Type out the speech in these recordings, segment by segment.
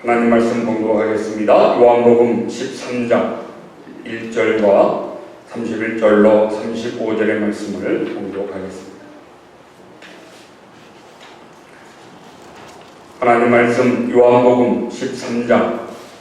하나님 말씀 공부하겠습니다. 요한복음 13장 1절과 31절로 35절의 말씀을 공부하겠습니다. 하나님 말씀 요한복음 13장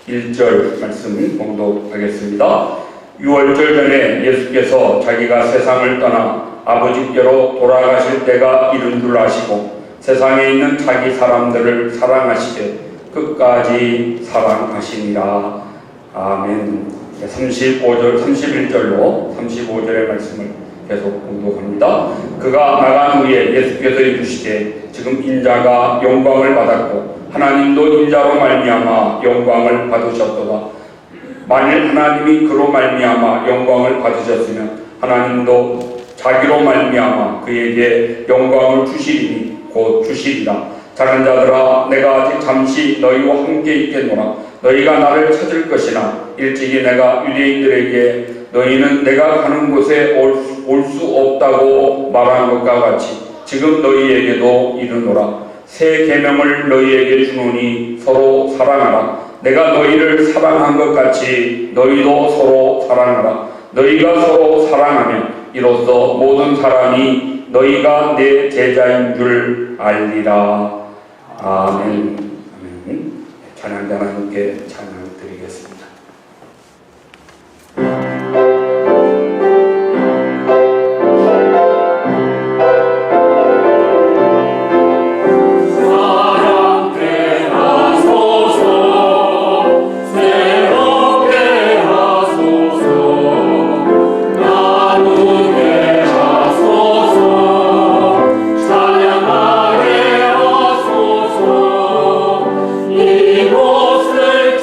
1절 말씀 공독하겠습니다. 6월절 전에 예수께서 자기가 세상을 떠나 아버지께로 돌아가실 때가 이른 줄 아시고 세상에 있는 자기 사람들을 사랑하시되 끝까지 사랑하시니라. 아멘. 35절, 31절로 35절의 말씀을 계속 공독합니다. 그가 나간 후에 예수께서 이르시되 지금 인자가 영광을 받았고 하나님도 인자로 말미암아 영광을 받으셨도다. 만일 하나님이 그로 말미암아 영광을 받으셨으면 하나님도 자기로 말미암아 그에게 영광을 주시리니 곧 주시리라. 작은 자들아, 내가 아직 잠시 너희와 함께 있겠노라. 너희가 나를 찾을 것이나 일찍이 내가 유대인들에게 너희는 내가 가는 곳에 올 수 없다고 말한 것과 같이 지금 너희에게도 이르노라. 새 계명을 너희에게 주노니 서로 사랑하라. 내가 너희를 사랑한 것 같이 너희도 서로 사랑하라. 너희가 서로 사랑하면 이로써 모든 사람이 너희가 내 제자인 줄 알리라. 아멘. 아멘. 찬양자 하나님께 찬양 드리겠습니다. 이곳을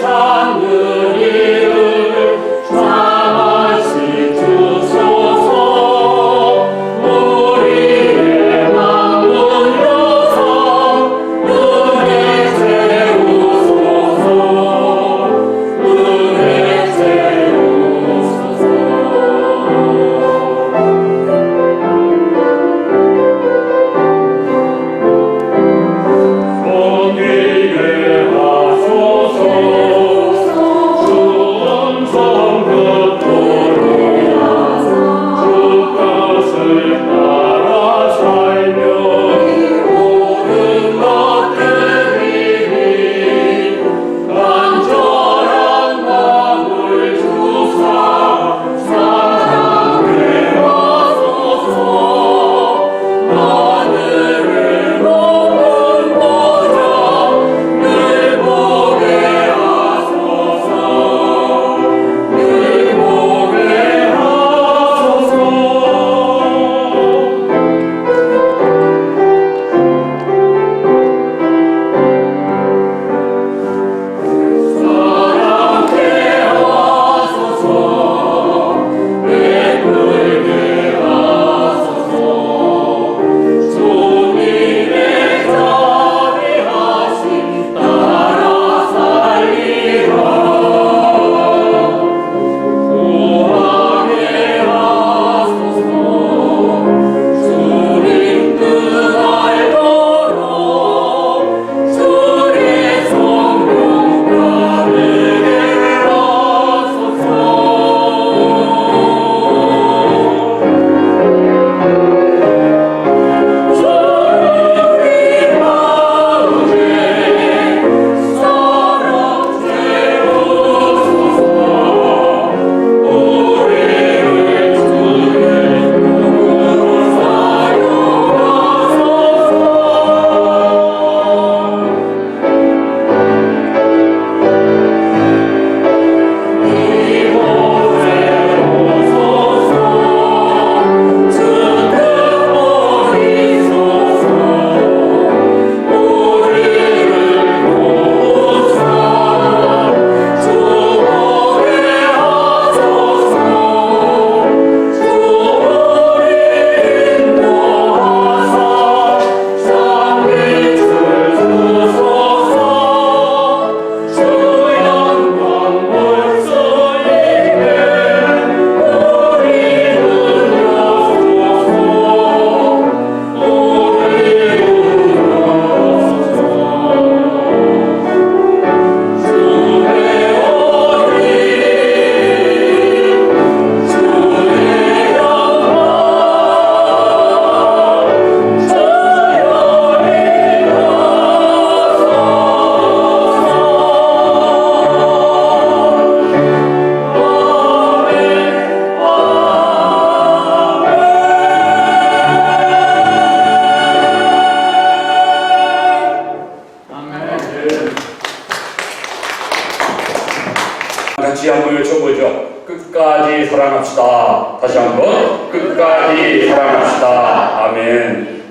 같이 한번 외쳐보죠. 끝까지 사랑합시다. 다시 한번 끝까지 사랑합시다. 아멘.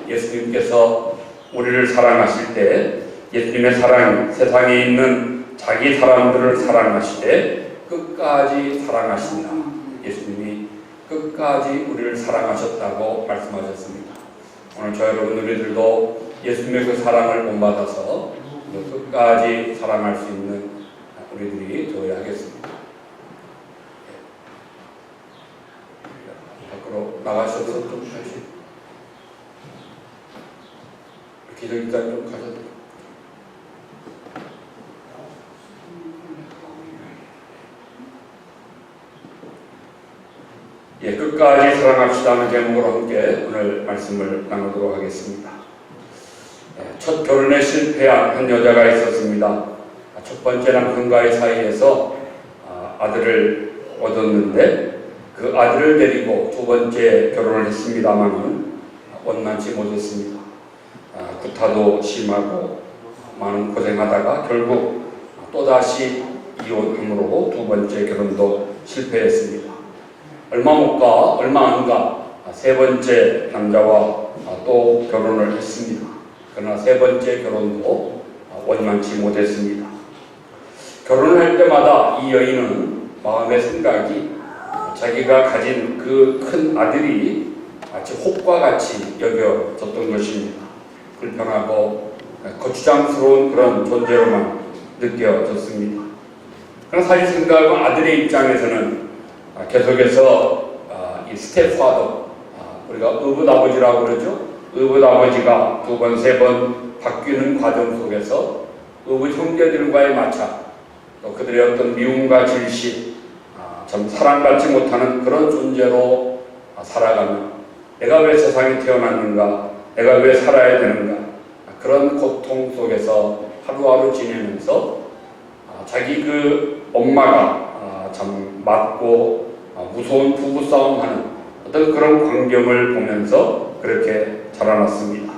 예수님께서 우리를 사랑하실 때 예수님의 사랑이 세상에 있는 자기 사람들을 사랑하시되 끝까지 사랑하신다. 예수님이 끝까지 우리를 사랑하셨다고 말씀하셨습니다. 오늘 저 여러분 우리들도 예수님의 그 사랑을 본받아서 끝까지 사랑할 수 있는 우리들이 되어야 하겠습니다. 밖으로 나가셔서 좀 다시 기도기자 좀 가셔도 돼요. 끝까지 사랑합시다 하는 제목으로 함께 오늘 말씀을 나누도록 하겠습니다. 첫 결혼에 실패한 한 여자가 있었습니다. 첫 번째 남편과의 사이에서 아들을 얻었는데 그 아들을 데리고 두 번째 결혼을 했습니다만은 원만치 못했습니다. 구타도 심하고 많은 고생하다가 결국 또다시 이혼함으로 두 번째 결혼도 실패했습니다. 얼마 안 가 세 번째 남자와 또 결혼을 했습니다. 그러나 세 번째 결혼도 원만치 못했습니다. 결혼을 할 때마다 이 여인은 마음의 생각이 자기가 가진 그 큰 아들이 마치 혹과 같이 여겨졌던 것입니다. 불편하고 거추장스러운 그런 존재로만 느껴졌습니다. 그러나 사실 생각은 아들의 입장에서는 계속해서 이 스텝파더, 우리가 의붓아버지라고 그러죠. 의붓아버지가 두 번, 세 번 바뀌는 과정 속에서 의붓 형제들과의 마찰, 또 그들의 어떤 미움과 질시, 참 사랑받지 못하는 그런 존재로 살아가며 내가 왜 세상에 태어났는가, 내가 왜 살아야 되는가, 그런 고통 속에서 하루하루 지내면서 자기 그 엄마가 참 맞고 무서운 부부싸움하는 어떤 그런 광경을 보면서 그렇게 자라났습니다.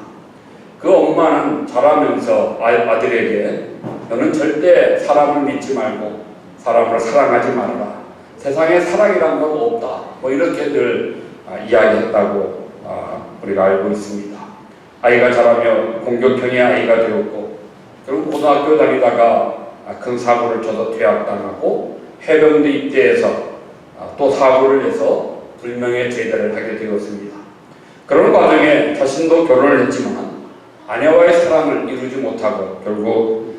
그 엄마는 자라면서 아들에게 너는 절대 사람을 믿지 말고 사람을 사랑하지 말아라. 세상에 사랑이란 건 없다. 뭐 이렇게들 이야기했다고 우리가 알고 있습니다. 아이가 자라며 공격형의 아이가 되었고 결국 고등학교 다니다가 큰 사고를 쳐서 퇴학당하고 해병대 입대해서 또 사고를 해서 불명예 제대를 하게 되었습니다. 그런 과정에 자신도 결혼을 했지만 아내와의 사랑을 이루지 못하고 결국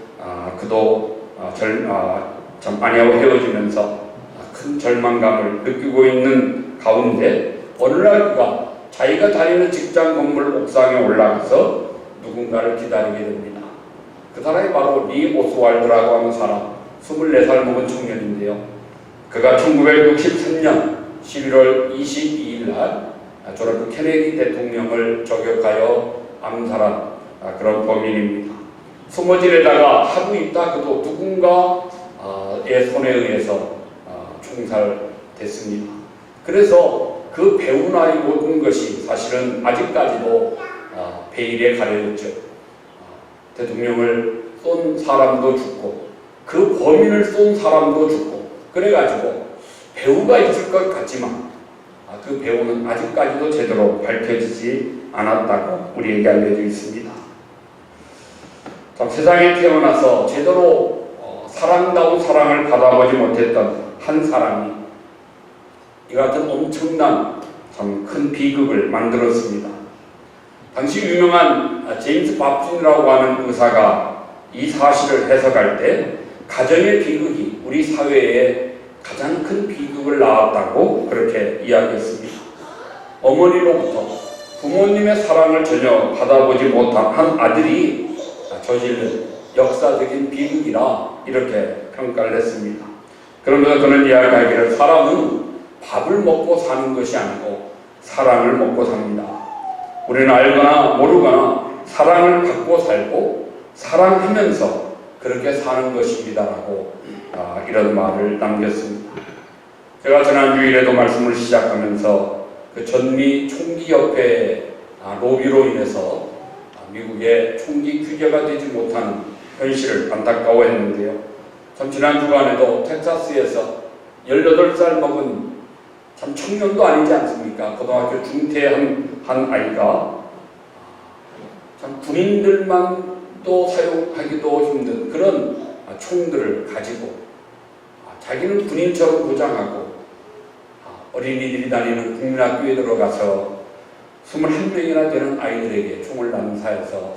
그도 참 아내와 헤어지면서 큰 절망감을 느끼고 있는 가운데 어느 날 그가 자기가 다니는 직장 건물 옥상에 올라가서 누군가를 기다리게 됩니다. 그 사람이 바로 리 오스왈드라고 하는 사람, 24살 먹은 청년인데요. 그가 1963년 11월 22일 날 조던 케네디 대통령을 저격하여 암살한 그런 범인입니다. 숨어 지내다가 하루 있다 그도 누군가의 손에 의해서 총살됐습니다. 그래서 그 배우나의 모든 것이 사실은 아직까지도 베일에 가려졌죠. 대통령을 쏜 사람도 죽고 그 범인을 쏜 사람도 죽고 그래가지고 배우가 있을 것 같지만 그 배우는 아직까지도 제대로 밝혀지지 않았다고 우리에게 알려져 있습니다. 참 세상에 태어나서 제대로 사랑다운 사랑을 받아보지 못했던 한 사람이 이 같은 엄청난 참 큰 비극을 만들었습니다. 당시 유명한 제임스 밥슨이라고 하는 의사가 이 사실을 해석할 때 가정의 비극이 우리 사회에 가장 큰 비극을 낳았다고 그렇게 이야기했습니다. 어머니로부터 부모님의 사랑을 전혀 받아보지 못한 한 아들이 저지른 역사적인 비극이라 이렇게 평가를 했습니다. 그러면서 그는 이야기하기를 사람은 밥을 먹고 사는 것이 아니고 사랑을 먹고 삽니다. 우리는 알거나 모르거나 사랑을 받고 살고 사랑하면서 그렇게 사는 것입니다라고 이런 말을 남겼습니다. 제가 지난 주일에도 말씀을 시작하면서 그 전미 총기협회 로비로 인해서 미국의 총기 규제가 되지 못하는 현실을 안타까워했는데요. 참 지난 주간에도 텍사스에서 18살 먹은 참 청년도 아니지 않습니까? 고등학교 중퇴한 한 아이가 참 군인들만도 사용하기도 힘든 그런 총들을 가지고 자기는 군인처럼 무장하고 어린이들이 다니는 국민학교에 들어가서 21명이나 되는 아이들에게 총을 난사해서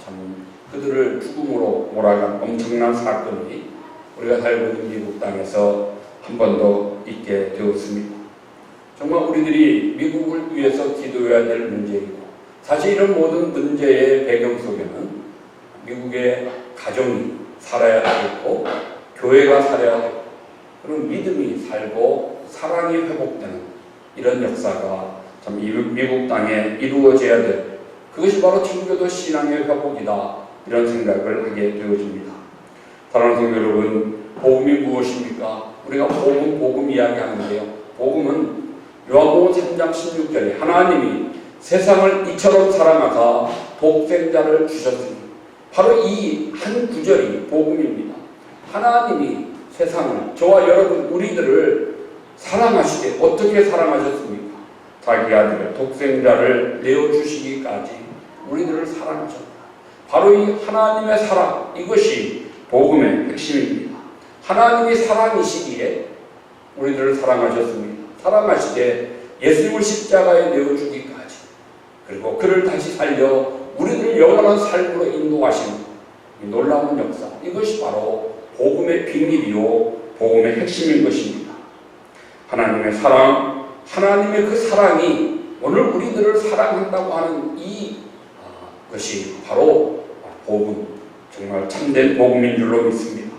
참 그들을 죽음으로 몰아간 엄청난 사건이 우리가 살고 있는 미국 땅에서 한 번 더 있게 되었습니다. 정말 우리들이 미국을 위해서 기도해야 될 문제이고, 사실 이런 모든 문제의 배경 속에는 미국의 가정이 살아야 되고 교회가 살아야 되고 그런 믿음이 살고 사랑이 회복되는 이런 역사가 참 미국 땅에 이루어져야 될, 그것이 바로 청교도 신앙의 회복이다, 이런 생각을 하게 되어집니다. 사랑하는 성도 여러분, 복음이 무엇입니까? 우리가 복음 이야기하는데요. 복음은 요한복음 3장 16절에 하나님이 세상을 이처럼 사랑하사 독생자를 주셨으니, 바로 이 한 구절이 복음입니다. 하나님이 세상을, 저와 여러분 우리들을 사랑하시되 어떻게 사랑하셨습니까? 자기 아들을, 독생자를 내어주시기까지 우리들을 사랑하셨다. 바로 이 하나님의 사랑, 이것이 복음의 핵심입니다. 하나님이 사랑이시기에 우리들을 사랑하셨습니다. 사랑하시되 예수님을 십자가에 내어주기까지, 그리고 그를 다시 살려 우리들을 영원한 삶으로 인도하시는 이 놀라운 역사, 이것이 바로 복음의 비밀이요 복음의 핵심인 것입니다. 하나님의 사랑, 하나님의 그 사랑이 오늘 우리들을 사랑한다고 하는 것이 바로 복음, 정말 참된 복음인 줄로 믿습니다.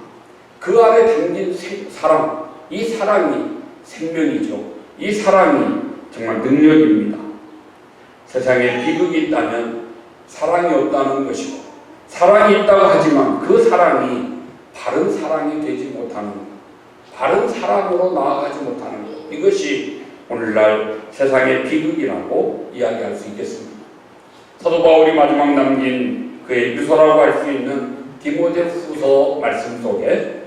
그 안에 담긴 사랑, 이 사랑이 생명이죠. 이 사랑이 정말 능력입니다. 세상에 비극이 있다면 사랑이 없다는 것이고, 사랑이 있다고 하지만 그 사랑이 바른 사랑이 되지 못하는 것, 바른 사랑으로 나아가지 못하는 것, 이것이 오늘날 세상의 비극이라고 이야기할 수 있겠습니다. 사도 바울이 마지막 남긴 그의 유서라고 할 수 있는 디모데후서 말씀 속에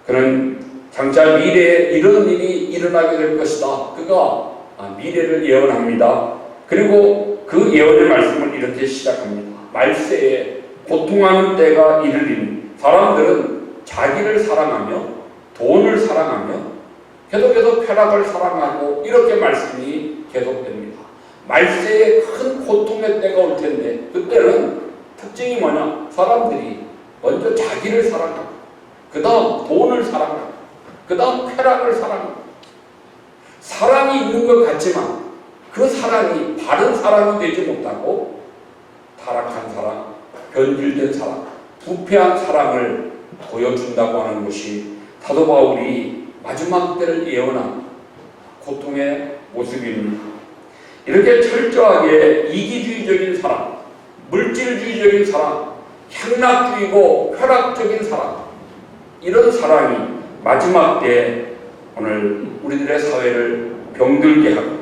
그는 장차 미래에 이런 일이 일어나게 될 것이다, 그가 미래를 예언합니다. 그리고 그 예언의 말씀을 이렇게 시작합니다. 말세에 고통하는 때가 이르리니 사람들은 자기를 사랑하며 돈을 사랑하며 계속해서 쾌락을 사랑하고, 이렇게 말씀이 계속됩니다. 말세에 큰 고통의 때가 올 텐데, 그때는 특징이 뭐냐? 사람들이 먼저 자기를 사랑하고, 그 다음 돈을 사랑하고, 그 다음 쾌락을 사랑하고, 사랑이 있는 것 같지만 그 사랑이 바른 사랑이 되지 못하고 타락한 사랑, 변질된 사랑, 부패한 사랑을 보여준다고 하는 것이 사도 바울이 마지막 때를 예언한 고통의 모습입니다. 이렇게 철저하게 이기주의적인 사랑, 물질주의적인 사랑, 향락주의고 쾌락적인 사랑, 이런 사랑이 마지막 때에 오늘 우리들의 사회를 병들게 하고,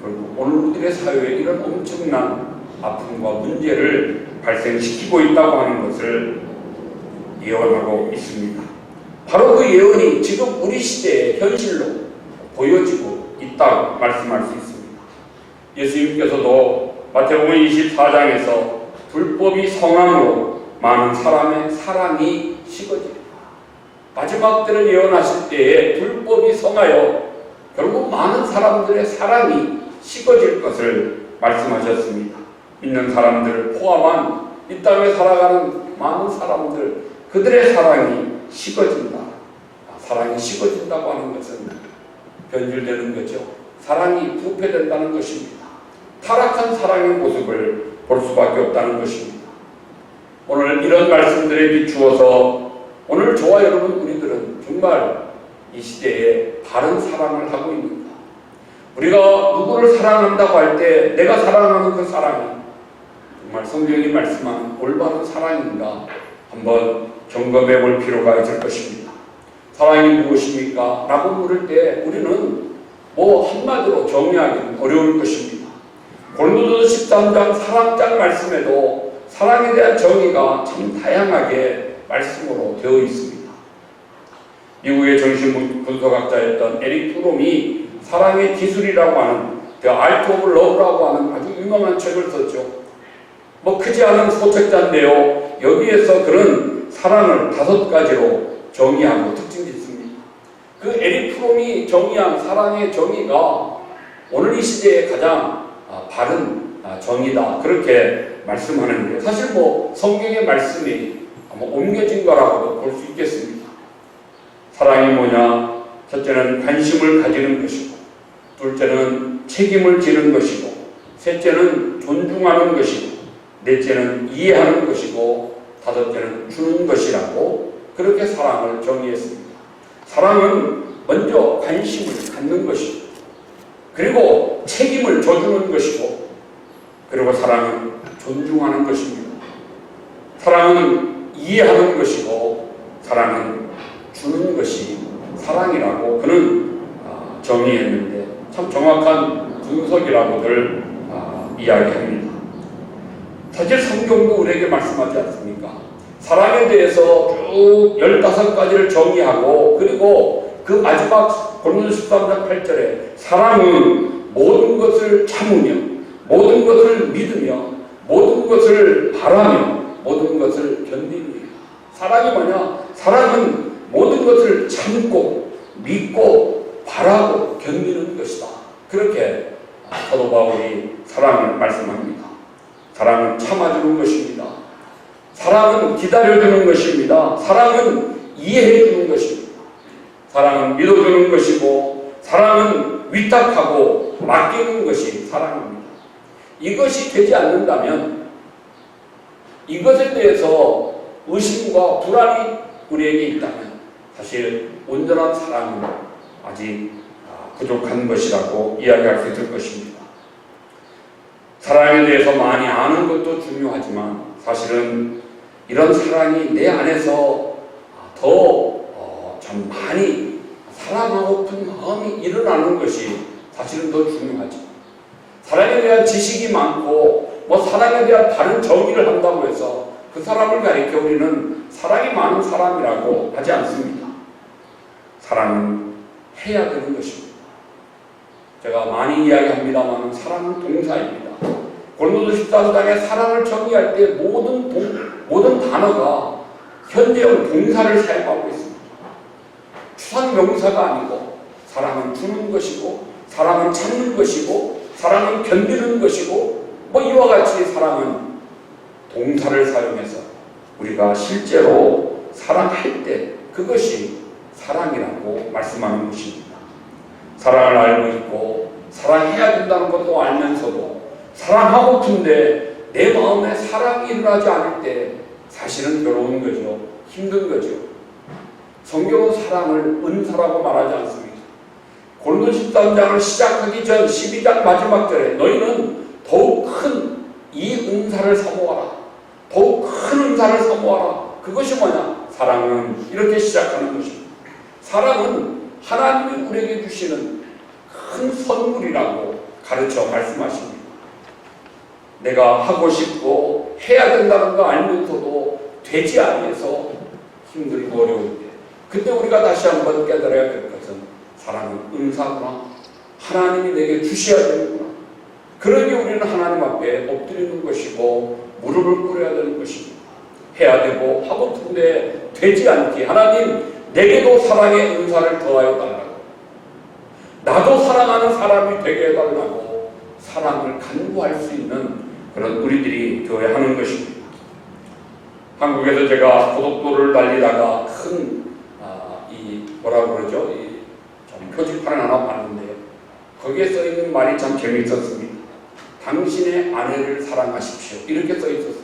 그리고 오늘 우리들의 사회에 이런 엄청난 아픔과 문제를 발생시키고 있다고 하는 것을 예언하고 있습니다. 바로 그 예언이 지금 우리 시대의 현실로 보여지고 있다고 말씀할 수 있습니다. 예수님께서도 마태복음 24장에서 불법이 성함으로 많은 사람의 사랑이 식어집니다. 마지막 때를 예언하실 때에 불법이 성하여 결국 많은 사람들의 사랑이 식어질 것을 말씀하셨습니다. 믿는 사람들을 포함한 이 땅에 살아가는 많은 사람들, 그들의 사랑이 식어진다. 사랑이 식어진다고 하는 것은 변질되는 거죠. 사랑이 부패된다는 것입니다. 타락한 사랑의 모습을 볼 수밖에 없다는 것입니다. 오늘 이런 말씀들에 비추어서 오늘 저와 여러분 우리들은 정말 이 시대에 바른 사랑을 하고 있는가? 우리가 누구를 사랑한다고 할 때 내가 사랑하는 그 사랑이 정말 성경이 말씀하는 올바른 사랑인가 한번 점검해 볼 필요가 있을 것입니다. 사랑이 무엇입니까? 라고 물을 때 우리는 한마디로 정의하기는 어려울 것입니다. 고린도전서 13장 사랑장 말씀에도 사랑에 대한 정의가 참 다양하게 말씀으로 되어 있습니다. 미국의 정신분석학자였던 에릭 프롬이 사랑의 기술이라고 하는 The Art of Love라고 하는 아주 유명한 책을 썼죠. 뭐 크지 않은 소책자인데요. 여기에서 그런 사랑을 5가지로 정의하고 특징이 있습니다. 그 에릭 프롬이 정의한 사랑의 정의가 오늘 이 시대에 가장 바른 정의다, 그렇게 말씀하는데, 사실 뭐 성경의 말씀이 옮겨진 거라고도 볼 수 있겠습니다. 사랑이 뭐냐? 첫째는 관심을 가지는 것이고, 둘째는 책임을 지는 것이고, 셋째는 존중하는 것이고, 넷째는 이해하는 것이고, 다섯째는 주는 것이라고 그렇게 사랑을 정의했습니다. 사랑은 먼저 관심을 갖는 것이고, 그리고 책임을 져주는 것이고, 그리고 사랑은 존중하는 것입니다. 사랑은 이해하는 것이고, 사랑은 주는 것이 사랑이라고 그는 정의했는데, 참 정확한 분석이라고들 이야기합니다. 사실 성경도 우리에게 말씀하지 않습니까? 사랑에 대해서 쭉 15가지를 정의하고, 그리고 그 마지막 고린도서 13장 8절에 사랑은 모든 것을 참으며, 모든 것을 믿으며, 모든 것을 바라며, 모든 것을 견디며. 사랑이 뭐냐? 사랑은 모든 것을 참고 믿고 바라고 견디는 것이다. 그렇게 사도 바울이 사랑을 말씀합니다. 사랑은 참아주는 것입니다. 사랑은 기다려주는 것입니다. 사랑은 이해해주는 것입니다. 사랑은 믿어주는 것이고, 사랑은 위탁하고 맡기는 것이 사랑입니다. 이것이 되지 않는다면, 이것에 대해서 의심과 불안이 우리에게 있다면 사실 온전한 사랑은 아직 부족한 것이라고 이야기할 수 있을 것입니다. 사랑에 대해서 많이 아는 것도 중요하지만, 사실은 이런 사랑이 내 안에서 더 참 많이 사랑하고픈 마음이 일어나는 것이 사실은 더 중요하죠. 사랑에 대한 지식이 많고 사랑에 대한 다른 정의를 한다고 해서 그 사람을 가리켜 우리는 사랑이 많은 사람이라고 하지 않습니다. 사랑은 해야 되는 것입니다. 제가 많이 이야기합니다만 사랑은 동사입니다. 고린도서 13장에 사랑을 정의할 때 모든 단어가 현재형 동사를 사용하고 있습니다. 추상 명사가 아니고, 사랑은 주는 것이고, 사랑은 참는 것이고, 사랑은 견디는 것이고, 이와 같이 사랑은 동사를 사용해서 우리가 실제로 사랑할 때 그것이 사랑이라고 말씀하는 것입니다. 사랑을 알고 있고 사랑해야 된다는 것도 알면서도 사랑하고픈데 내 마음에 사랑이 일어나지 않을 때 사실은 괴로운 거죠. 힘든 거죠. 성경은 사랑을 은사라고 말하지 않습니다. 고린도서 13장을 시작하기 전 12장 마지막 절에 너희는 더욱 큰 이 은사를 사모하라. 더욱 큰 은사를 사모하라. 그것이 뭐냐? 사랑은 이렇게 시작하는 것입니다. 사랑은 하나님이 우리에게 주시는 큰 선물이라고 가르쳐 말씀하십니다. 내가 하고 싶고 해야 된다는 거 알면서도 되지 않아서 힘들고 어려울 때, 그때 우리가 다시 한번 깨달아야 될 것은 사랑은 은사구나. 하나님이 내게 주셔야 되는구나. 그러니 우리는 하나님 앞에 엎드리는 것이고 무릎을 꿇어야 되는 것입니다. 해야 되고 하고픈데 되지 않기, 하나님 내게도 사랑의 은사를 더하여 달라고, 나도 사랑하는 사람이 되게 해달라고 사랑을 간구할 수 있는 그런 우리들이 되어야 하는 것입니다. 한국에서 제가 고속도로를 달리다가 큰 뭐라고 그러죠? 표지판을 하나 봤는데요. 거기에 써 있는 말이 참 재미있었습니다. 당신의 아내를 사랑하십시오. 이렇게 써 있었습니다.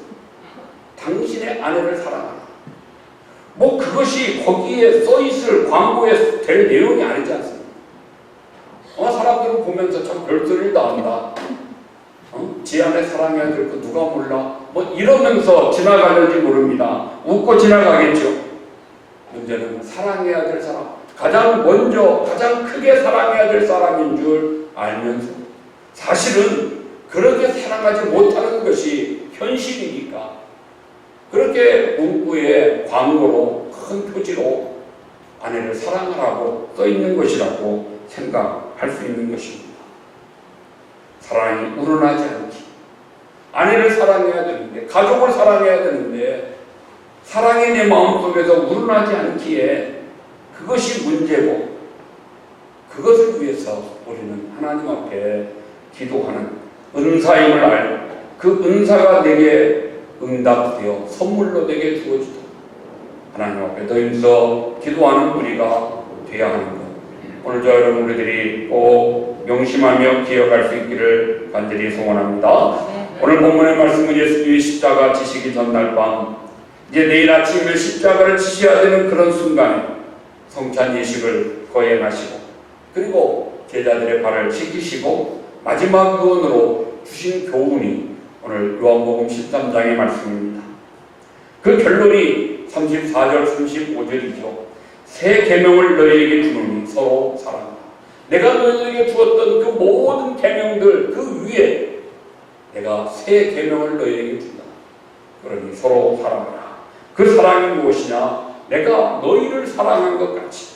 당신의 아내를 사랑하라. 그것이 거기에 써 있을 광고에 될 내용이 아니지 않습니까? 사람들은 보면서 참 별소리를 다 한다. 지 아내 사랑해야 될 거 누가 몰라? 이러면서 지나가는지 모릅니다. 웃고 지나가겠죠. 문제는 사랑해야 될 사람, 가장 먼저 가장 크게 사랑해야 될 사람인 줄 알면서 사실은 그렇게 사랑하지 못하는 것이 현실이니까 그렇게 문구에 광고로 큰 표지로 아내를 사랑하라고 써 있는 것이라고 생각할 수 있는 것입니다. 사랑이 우러나지 않기. 아내를 사랑해야 되는데, 가족을 사랑해야 되는데, 사랑이 내 마음속에서 우러나지 않기에 그것이 문제고, 그것을 위해서 우리는 하나님 앞에 기도하는 은사임을 알고, 그 은사가 내게 응답되어 선물로 내게 주어지도록 하나님 앞에 더 힘써 기도하는 우리가 되어야 하는 것. 오늘 저 여러분 우리들이 꼭 명심하며 기억할 수 있기를 간절히 소원합니다. 오늘 본문의 말씀은 예수님이 십자가 지시기 전날 밤, 이제 내일 아침에 십자가를 지셔야 되는 그런 순간에 성찬 예식을 거행하시고, 그리고 제자들의 발을 씻기시고 마지막 유언으로 주신 교훈이 오늘 요한복음 13장의 말씀입니다. 그 결론이 34절 35절이죠. 새 계명을 너희에게 주노니 서로 사랑하라. 내가 너희에게 주었던 그 모든 계명들 그 위에 내가 새 계명을 너희에게 준다. 그러니 서로 사랑하라. 그 사랑이 무엇이냐? 내가 너희를 사랑한 것 같이,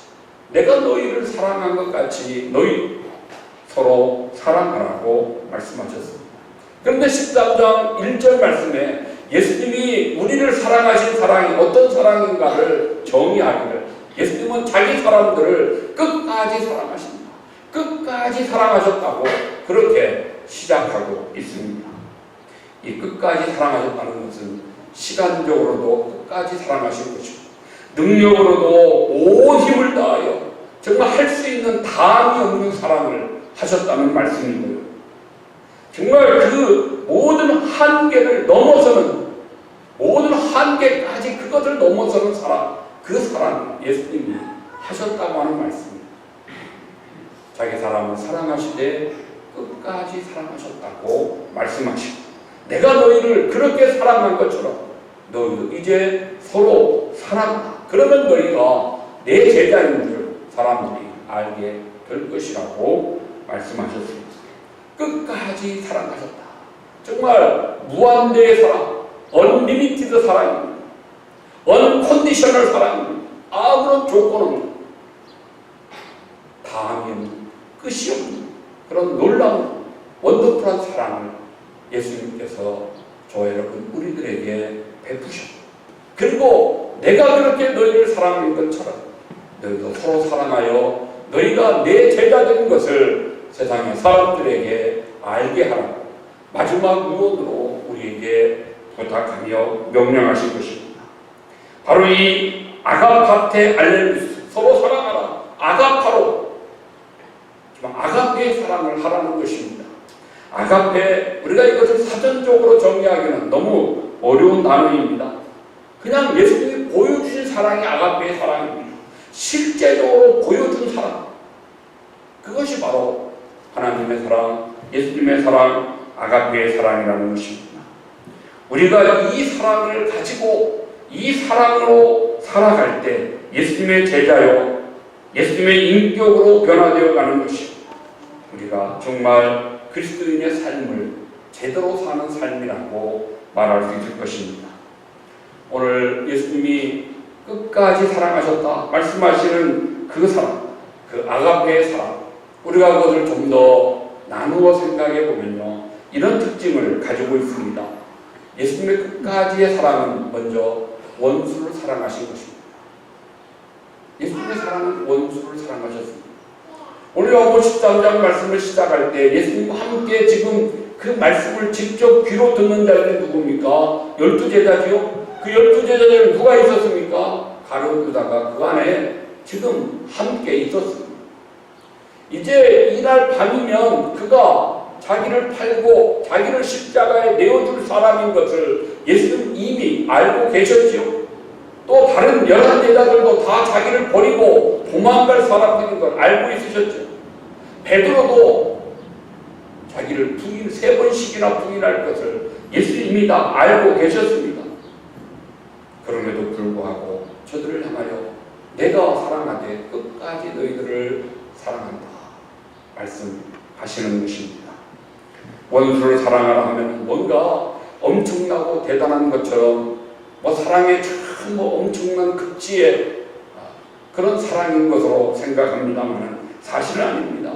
내가 너희를 사랑한 것 같이 너희 서로 사랑하라고 말씀하셨습니다. 그런데 13장 1절 말씀에 예수님이 우리를 사랑하신 사랑이 어떤 사랑인가를 정의하기를, 예수님은 자기 사람들을 끝까지 사랑하십니다. 끝까지 사랑하셨다고 그렇게 시작하고 있습니다. 이 끝까지 사랑하셨다는 것은 시간적으로도 끝까지 사랑하신 것이고, 능력으로도 온 힘을 다하여 정말 할 수 있는 다함이 없는 사랑을 하셨다는 말씀이고요. 정말 그 모든 한계를 넘어서는, 모든 한계까지 그것을 넘어서는 사랑, 그 사랑 예수님이 하셨다고 하는 말씀입니다. 자기 사람을 사랑하시되 끝까지 사랑하셨다고 말씀하시고, 내가 너희를 그렇게 사랑한 것처럼 너희도 이제 서로 사랑하라. 그러면 너희가 내 제자인 줄 사람들이 알게 될 것이라고 말씀하셨습니다. 끝까지 사랑하셨다. 정말 무한대의 사랑, 언리미티드 사랑입니다. 언컨디셔널 사랑입니다. 아무런 조건 없는, 다함이 없는, 끝이 없는 그런 놀라운 원더풀한 사랑을 예수님께서 저와 여러분 우리들에게 베푸셨고, 그리고 내가 그렇게 너희를 사랑한 것처럼 너희도 서로 사랑하여 너희가 내 제자 된 것을 세상의 사람들에게 알게 하라고 마지막 유언으로 우리에게 부탁하며 명령하신 것입니다. 바로 이 아가파테 알렐루스, 서로 사랑하라, 아가파로, 아가페의 사랑을 하라는 것입니다. 아가페, 우리가 이것을 사전적으로 정의하기는 너무 어려운 단어입니다. 그냥 예수님이 보여주신 사랑이 아가페의 사랑입니다. 실제적으로 보여준 사랑, 그것이 바로 하나님의 사랑, 예수님의 사랑, 아가페의 사랑이라는 것입니다. 우리가 이 사랑을 가지고 이 사랑으로 살아갈 때 예수님의 제자요, 예수님의 인격으로 변화되어 가는 것입니다. 우리가 정말 그리스도인의 삶을 제대로 사는 삶이라고 말할 수 있을 것입니다. 오늘 예수님이 끝까지 사랑하셨다 말씀하시는 그 사랑, 그 아가페의 사랑, 우리가 그것을 좀 더 나누어 생각해 보면요, 이런 특징을 가지고 있습니다. 예수님의 끝까지의 사랑은 먼저 원수를 사랑하신 것입니다. 예수님의 사랑은 원수를 사랑하셨습니다. 오늘 요한복음 13장 말씀을 시작할 때 예수님과 함께 지금 그 말씀을 직접 귀로 듣는 자들이 누굽니까? 12제자지요? 그 12제자들은 누가 있었습니까? 가룟 유다가 그 안에 지금 함께 있었습니다. 이제 이날 밤이면 그가 자기를 팔고 자기를 십자가에 내어줄 사람인 것을 예수님 이미 알고 계셨지요. 또 다른 11제자들도 다 자기를 버리고 도망갈 사람들인 걸 알고 있으셨죠. 베드로도 자기를 3번씩이나 부인할 것을 예수님이 다 알고 계셨습니다. 그럼에도 불구하고 저들을 향하여 내가 사랑하되 끝까지 너희들을 사랑한다 말씀하시는 것입니다. 원수를 사랑하라 하면 뭔가 엄청나고 대단한 것처럼 사랑의 참 엄청난 극지에 그런 사랑인 것으로 생각합니다만 사실은 아닙니다.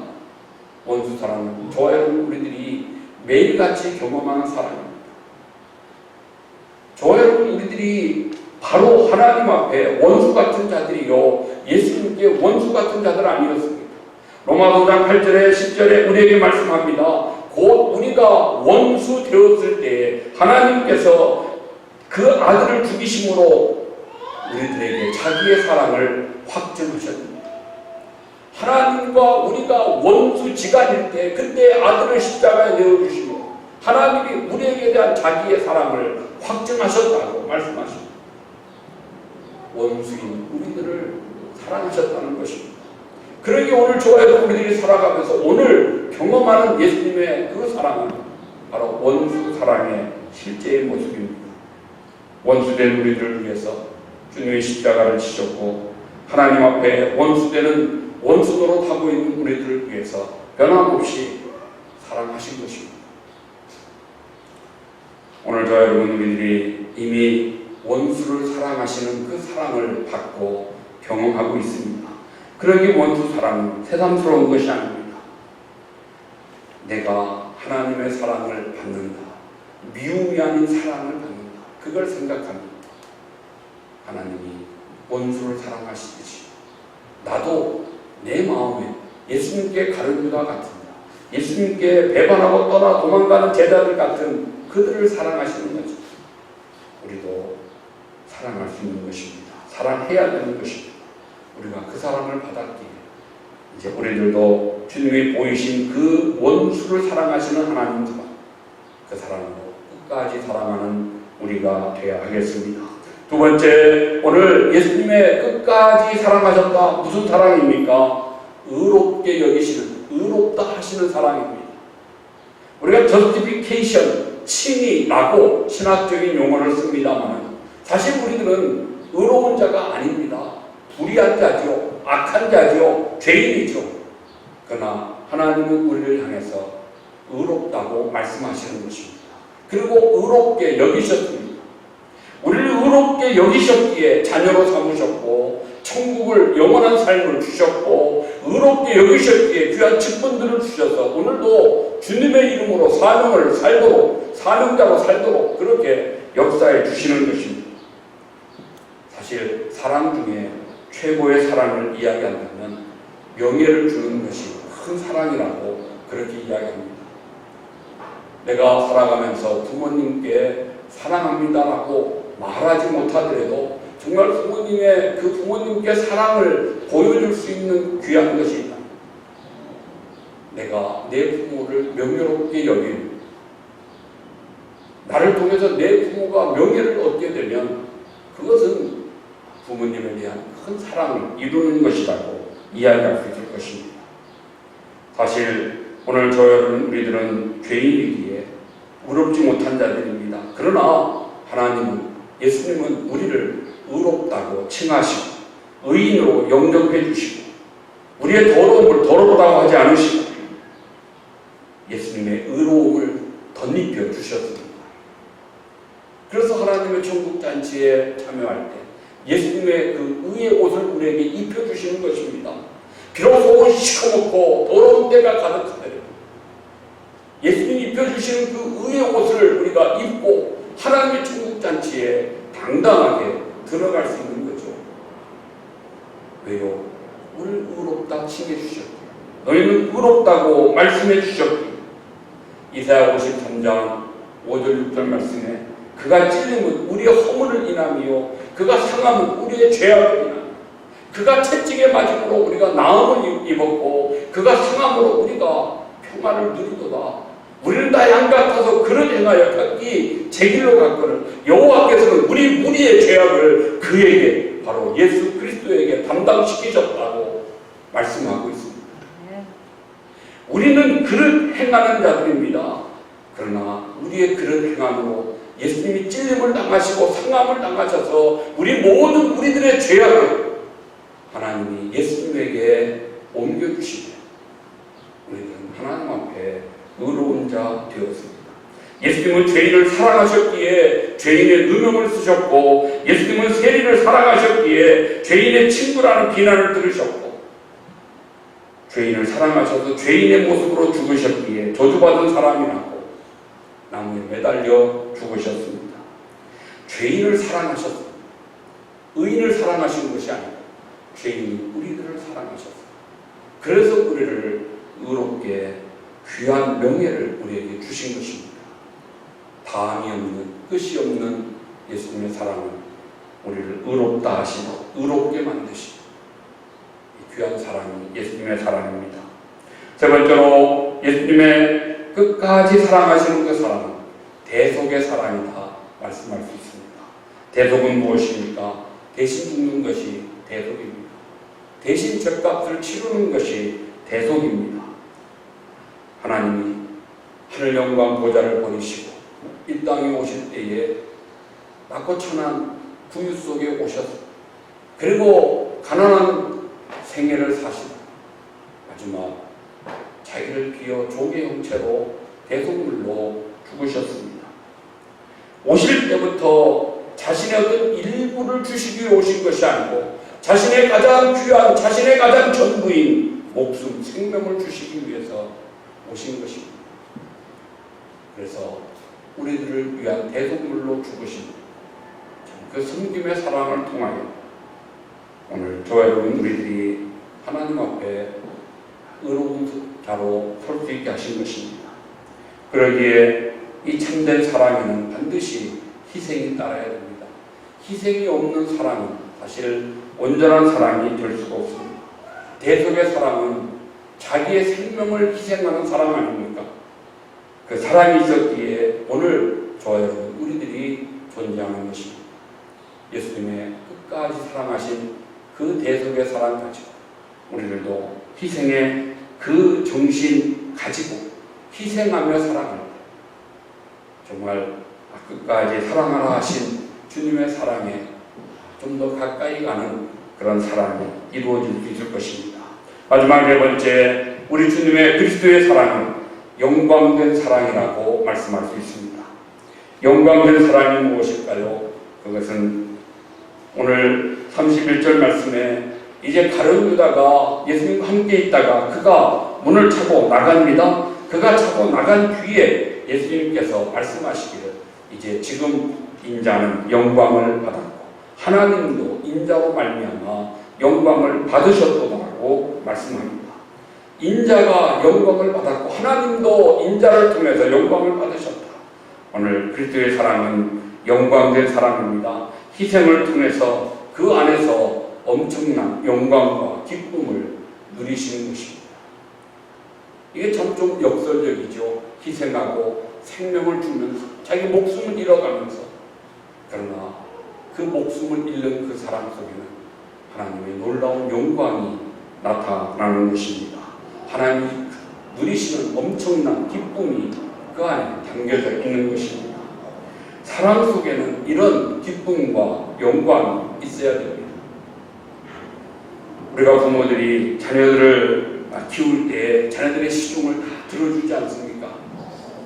원수 사랑은 저와 여러분 우리들이 매일같이 경험하는 사랑입니다. 저와 여러분 우리들이 바로 하나님 앞에 원수 같은 자들이요 예수님께 원수 같은 자들 아니었습니까? 로마서 5장 8절에 10절에 우리에게 말씀합니다. 곧 우리가 원수 되었을 때에 하나님께서 그 아들을 죽이심으로 우리들에게 자기의 사랑을 확증하셨습니다. 하나님과 우리가 원수지간일 때 그때 아들을 십자가에 내어주시고 하나님이 우리에게 대한 자기의 사랑을 확증하셨다고 말씀하십니다. 원수인 우리들을 사랑하셨다는 것입니다. 그러기에 오늘 저와 여러분 우리들이 살아가면서 오늘 경험하는 예수님의 그 사랑은 바로 원수 사랑의 실제의 모습입니다. 원수된 우리들을 위해서 주님의 십자가를 지셨고 하나님 앞에 원수되는 원수 노릇하고 있는 우리들을 위해서 변함없이 사랑하신 것입니다. 오늘 저와 여러분 우리들이 이미 원수를 사랑하시는 그 사랑을 받고 경험하고 있습니다. 그러기 원수 사랑은 새삼스러운 것이 아닙니다. 내가 하나님의 사랑을 받는다. 미움이 아닌 사랑을 받는다. 그걸 생각합니다. 하나님이 원수를 사랑하시듯이 나도 내 마음에 예수님께 가는 유다 같습니다. 예수님께 배반하고 떠나 도망가는 제자들 같은 그들을 사랑하시는 거죠. 우리도 사랑할 수 있는 것입니다. 사랑해야 되는 것입니다. 우리가 그 사랑을 받았기에 이제 우리들도 주님이 보이신 그 원수를 사랑하시는 하나님과 그 사랑으로 끝까지 사랑하는 우리가 되어야 하겠습니다. 두 번째, 오늘 예수님의 끝까지 사랑하셨다. 무슨 사랑입니까? 의롭게 여기시는, 의롭다 하시는 사랑입니다. 우리가 justification, 칭의라고 신학적인 용어를 씁니다만 사실 우리들은 의로운 자가 아닙니다. 불의한 자죠. 악한 자죠. 죄인이죠. 그러나 하나님은 우리를 향해서 의롭다고 말씀하시는 것입니다. 그리고 의롭게 여기셨습니다. 우리를 의롭게 여기셨기에 자녀로 삼으셨고 천국을 영원한 삶을 주셨고 의롭게 여기셨기에 귀한 직분들을 주셔서 오늘도 주님의 이름으로 사명을 살도록 사명자로 살도록 그렇게 역사해 주시는 것입니다. 사실 사랑 중에 최고의 사랑을 이야기한다면 명예를 주는 것이 큰 사랑이라고 그렇게 이야기합니다. 내가 살아가면서 부모님께 사랑합니다라고 말하지 못하더라도 정말 부모님의 그 부모님께 사랑을 보여줄 수 있는 귀한 것이 있다. 내가 내 부모를 명예롭게 여기는 나를 통해서 내 부모가 명예를 얻게 되면 그것은 부모님에 대한 큰 사랑을 이루는 것이라고 이야기할 수 있을 것입니다. 사실 오늘 저 여러분 우리들은 죄인이기에 의롭지 못한 자들입니다. 그러나 하나님은 예수님은 우리를 의롭다고 칭하시고 의인으로 영접해 주시고 우리의 더러움을 더럽다고 하지 않으시고 예수님의 의로움을 덧입혀 주셨습니다. 그래서 하나님의 천국잔치에 참여할 때 예수님의 그 의의 옷을 우리에게 입혀주시는 것입니다. 비록 속은 시커멓고 더러운 때가 가득하더라도 예수님이 입혀주시는 그 의의 옷을 우리가 입고 하나님의 천국잔치에 당당하게 들어갈 수 있는 거죠. 왜요? 우리를 의롭다 칭해 주셨고 너희는 의롭다고 말씀해 주셨고 이사야 53장 5절 6절 말씀에 그가 찔림은 우리의 허물을 인함이요 그가 상함은 우리의 죄악을 인함 그가 채찍에 맞음으로 우리가 나음을 입었고 그가 상함으로 우리가 평안을 누리도다. 우리는 다 양 같아서 그를 행하여 각기 제 길로 갔거늘 여호와께서는 우리 무리의 죄악을 그에게 바로 예수 그리스도에게 담당시키셨다고 말씀하고 있습니다. 우리는 그를 행하는 자들입니다. 그러나 우리의 그를 행함으로 예수님이 찔림을 당하시고 상함을 당하셔서 우리 모든 우리들의 죄악을 하나님이 예수님에게 옮겨주시고 우리는 하나님 앞에 의로운 자 되었습니다. 예수님은 죄인을 사랑하셨기에 죄인의 누명을 쓰셨고, 예수님은 세리를 사랑하셨기에 죄인의 친구라는 비난을 들으셨고, 죄인을 사랑하셔서 죄인의 모습으로 죽으셨기에 저주받은 사람이라고 나무에 매달려 죽으셨습니다. 죄인을 사랑하셨습니다. 의인을 사랑하신 것이 아니고 죄인이 우리들을 사랑하셨습니다. 그래서 우리를 의롭게 귀한 명예를 우리에게 주신 것입니다. 다함이 없는, 끝이 없는 예수님의 사랑은 우리를 의롭다 하시고 의롭게 만드시고, 이 귀한 사랑이 예수님의 사랑입니다. 세 번째로 예수님의 끝까지 사랑하시는 그 사랑은 대속의 사랑이다 말씀할 수 있습니다. 대속은 무엇입니까? 대신 죽는 것이 대속입니다. 대신 죗값을 치르는 것이 대속입니다. 하나님이 하늘 영광 보좌를 버리시고 이 땅에 오실 때에 낮고 천한 구유 속에 오셔서, 그리고 가난한 생애를 사시다 마지막 자기를 비워 조개 형체로 대속물로 죽으셨습니다. 오실 때부터 자신의 어떤 일부를 주시기 위해 오신 것이 아니고 자신의 가장 귀한, 자신의 가장 전부인 목숨, 생명을 주시기 위해서 오신 것입니다. 그래서 우리들을 위한 대속물로 죽으신 그 섬김의 사랑을 통하여 오늘 저와 여러분 우리들이 하나님 앞에 의로운 자로 설 수 있게 하신 것입니다. 그러기에 이 참된 사랑에는 반드시 희생이 따라야 됩니다. 희생이 없는 사랑은 사실 온전한 사랑이 될 수가 없습니다. 대속의 사랑은 자기의 생명을 희생하는 사랑 아닙니까? 그 사랑이 있었기에 오늘 저와 여러분 우리들이 존재하는 것입니다. 예수님의 끝까지 사랑하신 그 대속의 사랑 가지고 우리들도 희생의 그 정신 가지고 희생하며 살아갈 때 정말 끝까지 사랑하라 하신 주님의 사랑에 좀 더 가까이 가는 그런 사랑이 이루어질 수 있을 것입니다. 마지막 네 번째, 우리 주님의 그리스도의 사랑은 영광된 사랑이라고 말씀할 수 있습니다. 영광된 사랑이 무엇일까요? 그것은 오늘 31절 말씀에 이제 가룟 유다가 예수님과 함께 있다가 그가 문을 차고 나갑니다. 그가 차고 나간 뒤에 예수님께서 말씀하시기를 이제 지금 인자는 영광을 받았고 하나님도 인자로 말미암아 영광을 받으셨도다라고 말씀합니다. 인자가 영광을 받았고 하나님도 인자를 통해서 영광을 받으셨다. 오늘 그리스도의 사랑은 영광된 사랑입니다. 희생을 통해서 그 안에서 엄청난 영광과 기쁨을 누리시는 것입니다. 이게 참 좀 역설적이죠. 희생하고 생명을 주면서 자기 목숨을 잃어가면서, 그러나 그 목숨을 잃는 그 사람 속에는 하나님의 놀라운 영광이 나타나는 것입니다. 하나님이 누리시는 엄청난 기쁨이 그 안에 담겨져 있는 것입니다. 사랑 속에는 이런 기쁨과 영광이 있어야 됩니다. 우리가 부모들이 자녀들을 키울 때 자녀들의 시중을 다 들어주지 않습니까?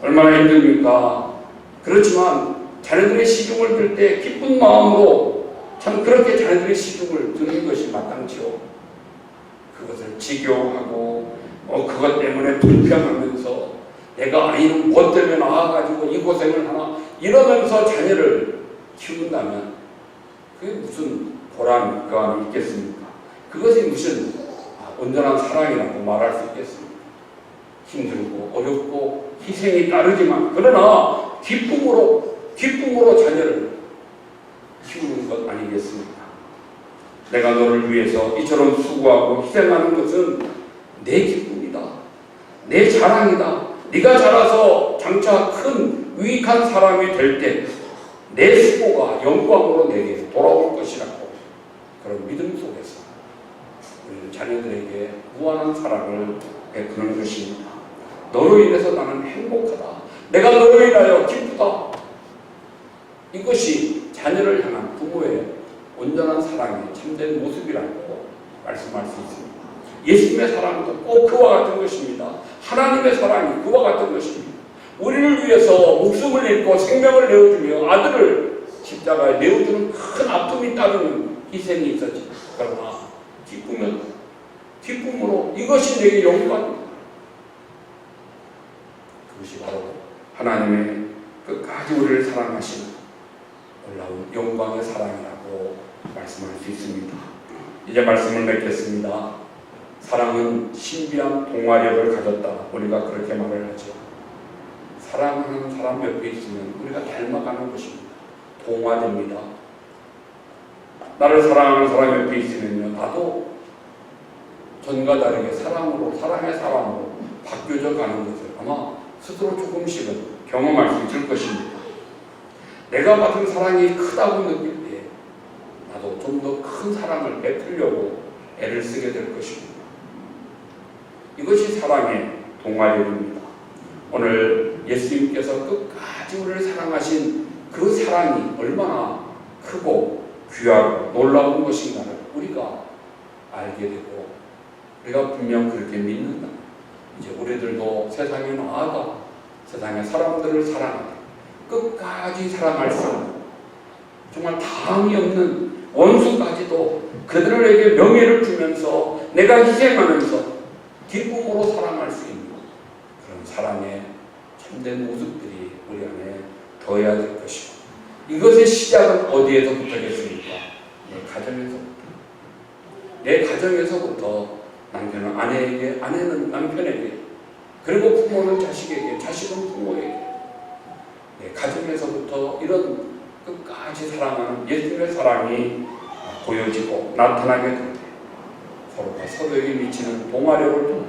얼마나 힘듭니까? 그렇지만 자녀들의 시중을 들 때 기쁜 마음으로 참 그렇게 자녀들의 시중을 듣는 것이 마땅치요. 그것을 직용하고 그것 때문에 불평하면서 내가 아이는 뭐 때문에 나와가지고 이 고생을 하나 이러면서 자녀를 키운다면 그게 무슨 보람이 그 안에 있겠습니까? 그것이 무슨 온전한 사랑이라고 말할 수 있겠습니까? 힘들고 어렵고 희생이 따르지만 그러나 기쁨으로 자녀를 키우는 것 아니겠습니까? 내가 너를 위해서 이처럼 수고하고 희생하는 것은 내 기쁨이다. 내 자랑이다. 네가 자라서 장차 큰 유익한 사람이 될 때 내 수고가 영광으로 내게 돌아올 것이라고 그런 믿음 속에서 우리는 자녀들에게 무한한 사랑을 베푸는 것입니다. 너로 인해서 나는 행복하다. 내가 너로 인하여 기쁘다. 이것이 자녀를 향한 부모의 온전한 사랑의 참된 모습이라고 말씀할 수 있습니다. 예수님의 사랑도 꼭 그와 같은 것입니다. 하나님의 사랑이 그와 같은 것입니다. 우리를 위해서 목숨을 잃고 생명을 내어주며 아들을 십자가에 내어주는 큰 아픔이 따르는 희생이 있었지. 그러나 기쁨으로 이것이 내게 영광이다. 그것이 바로 하나님의 끝까지 우리를 사랑하시는 놀라운 영광의 사랑이라고 말씀할 수 있습니다. 이제 말씀을 맺겠습니다. 사랑은 신비한 동화력을 가졌다. 우리가 그렇게 말을 하죠. 사랑하는 사람 옆에 있으면 우리가 닮아가는 것입니다. 동화됩니다. 나를 사랑하는 사람 옆에 있으면요, 나도 전과 다르게 사랑의 사랑으로 바뀌어져 가는 것을 아마 스스로 조금씩은 경험할 수 있을 것입니다. 내가 받은 사랑이 크다고 느낄 때 나도 좀 더 큰 사랑을 베풀려고 애를 쓰게 될 것입니다. 이것이 사랑의 동화력입니다. 오늘 예수님께서 끝까지 우리를 사랑하신 그 사랑이 얼마나 크고 귀하고 놀라운 것인가를 우리가 알게 되고 우리가 분명 그렇게 믿는다. 이제 우리들도 세상에 나아가 세상의 사람들을 사랑하되 끝까지 사랑할 수 있는 정말 다함이 없는 원수까지도 그들에게 명예를 주면서 내가 희생하면서 기쁨으로 사랑할 수 있는 그런 사랑의 참된 모습들이 우리 안에 더해야 될 것이고 이것의 시작은 어디에서부터겠습니까? 내 가정에서부터 남편은 아내에게, 아내는 남편에게, 그리고 부모는 자식에게, 자식은 부모에게 내 가정에서부터 이런 끝까지 사랑하는 예수님의 사랑이 보여지고 나타나게 될 때 서로가 서로에게 미치는 동화력을 통해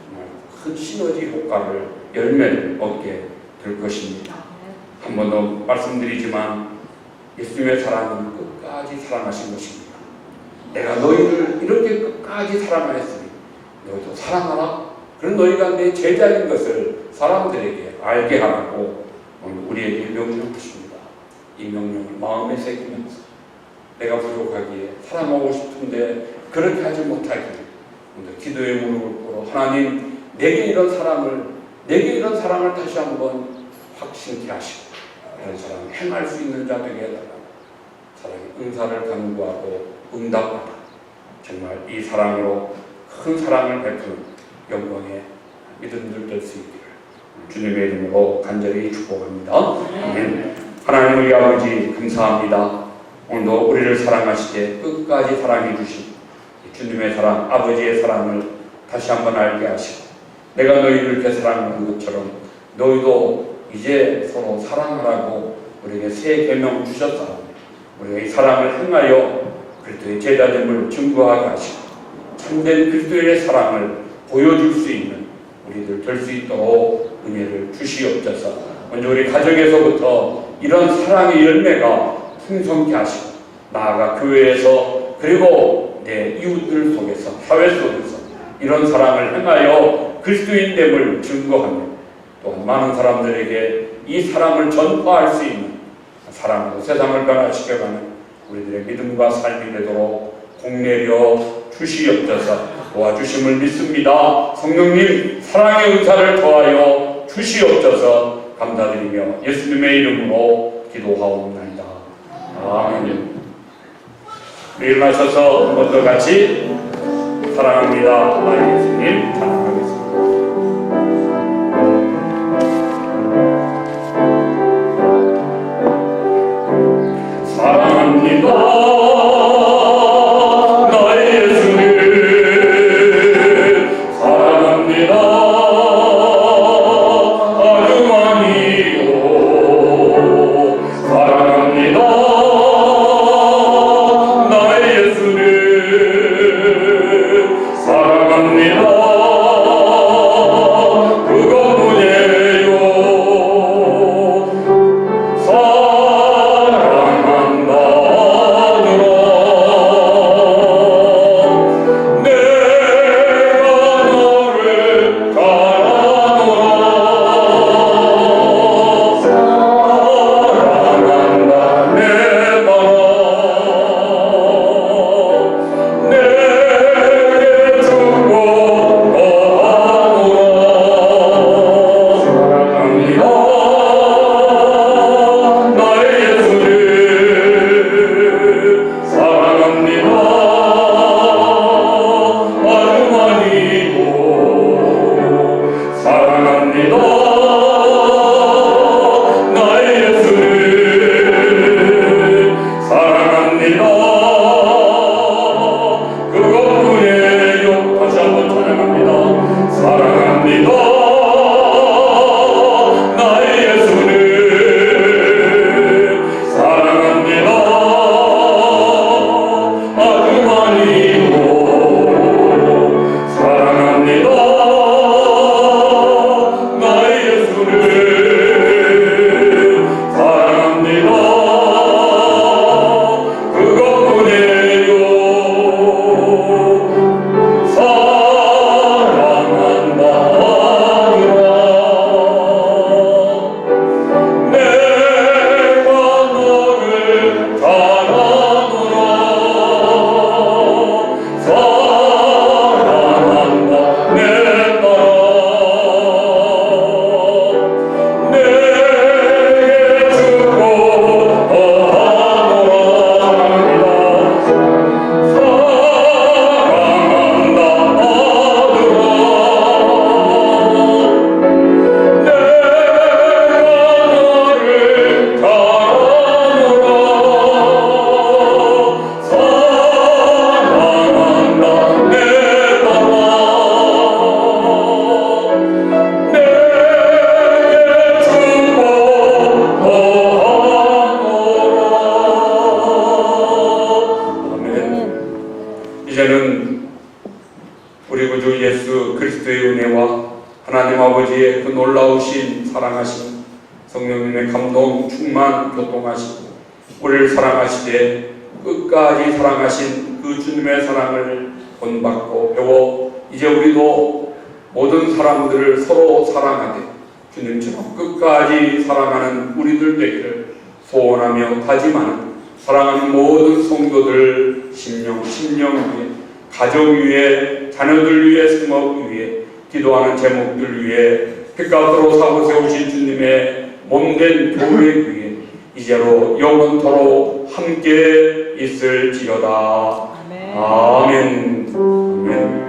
정말 큰 시너지 효과를 열매를 얻게 될 것입니다. 한 번 더 말씀드리지만 예수님의 사랑은 끝까지 사랑하신 것입니다. 내가 너희를 이렇게 끝까지 사랑하였으니 너희도 사랑하라. 그런 너희가 내 제자인 것을 사람들에게 알게 하라고 오늘 우리에게 명령하십니다. 이 명령을 마음에 새기면서 내가 부족하기에 사랑하고 싶은데 그렇게 하지 못하기에 오늘 기도의 무릎을 꿇어 하나님 내게 이런 사랑을 다시 한번 확신케 하시고 이런 사랑을 행할 수 있는 자 되게 해달라고 사랑의 은사를 간구하고 응답하라. 정말 이 사랑으로 큰 사랑을 베푸는 영광의 믿음들 될 수 있기를 주님의 이름으로 간절히 축복합니다. 아멘. 하나님 우리 아버지 감사합니다. 오늘도 우리를 사랑하시되 끝까지 사랑해 주신 주님의 사랑, 아버지의 사랑을 다시 한번 알게 하시고 내가 너희를 이렇게 사랑하는 것처럼 너희도 이제 서로 사랑하라고 우리에게 새 계명 주셨사오니 우리가 이 사랑을 행하여 그리스도의 제자됨을 증거하게 하시고 참된 그리스도의 사랑을 보여줄 수 있는 우리들 될 수 있도록 은혜를 주시옵소서. 먼저 우리 가정에서부터 이런 사랑의 열매가 풍성케 하시고 나아가 교회에서 그리고 내 이웃들 속에서 사회 속에서 이런 사랑을 행하여 그리스도인됨을 증거하며 또 많은 사람들에게 이 사랑을 전파할 수 있는 사랑으로 세상을 변화시켜가는 우리들의 믿음과 삶이 되도록 공내려 주시옵소서. 도와주심을 믿습니다. 성령님 사랑의 은사를 더하여 주시옵소서. 감사드리며 예수님의 이름으로 기도하옵나이다. 아멘. 일어나셔서 한 번 더 같이 사랑합니다. 나의 예수님 찬양하겠습니다. 사랑합니다. 사랑합니다. 이제는 우리 구주 예수 그리스도의 은혜와 하나님 아버지의 그 놀라우신 사랑하심, 성령님의 감동, 충만, 교통하시고 우리를 사랑하시되 끝까지 사랑하신 그 주님의 사랑을 본받고 배워 이제 우리도 모든 사람들을 서로 사랑하되 주님처럼 끝까지 사랑하는 우리들 되기를 소원하며 다짐하는 사랑하는 모든 성도들 심령 위에, 가정 위에, 자녀들 위해, 생업 위에, 기도하는 제목들 위에, 빛가운데로 사고 세우신 주님의 몸된 교회 위에 이제로 영원토록 함께 있을지어다. 아멘. 아멘.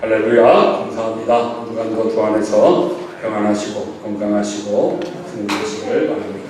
할렐루야. 감사합니다. 한 주간도 주 안에서 평안하시고 건강하시고 승리하시길 바랍니다.